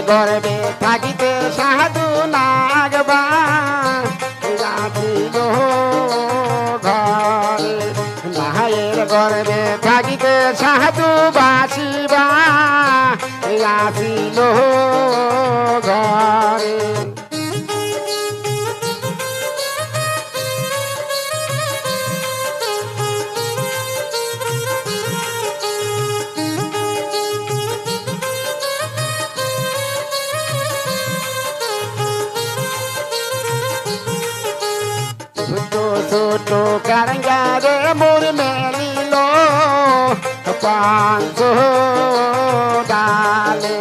গর্বে থাকিতে সাধু নাগবা আসিল ঘরে মায়ের গর্বে থাকিতে সাধু বাসিবা আসিল ঘরে ছোট কারঙ্গারে মোর মেলিল পাঁচ ডালে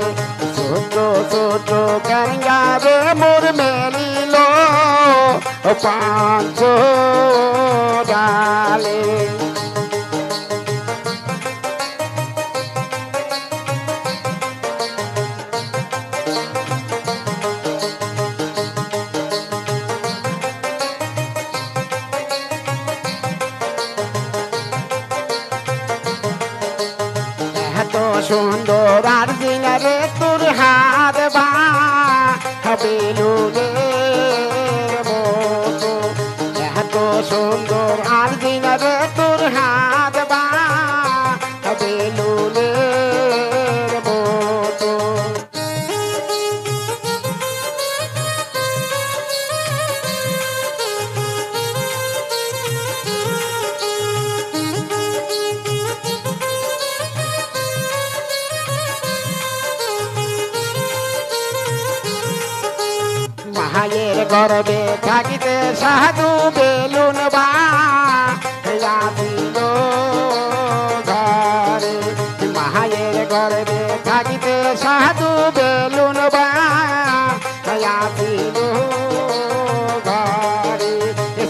ছোট ছোট কারঙ্গারে মোর মেলিল পাঁচ ডালে সুন্দর আর দিনারে তোর হাত বা বেলুনের মতো এত সুন্দর আর দিনারে তোর হাত বা বেলুনের মতো মায়ের গর্বে থাকিতে সাধু বেলুন বা আসিল ঘরে মায়ের গর্বে থাকিতে সাধু বেলুন বা আসিল ঘরে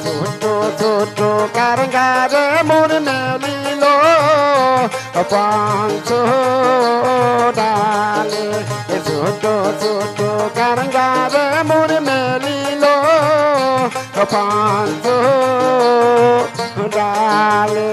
ছোট ছোট কারঙ্গারে মোর মেলিল পাঁচ ডালে ছোট ছোট কারঙ্গারে মোর মেলিল পাঁচ ডালে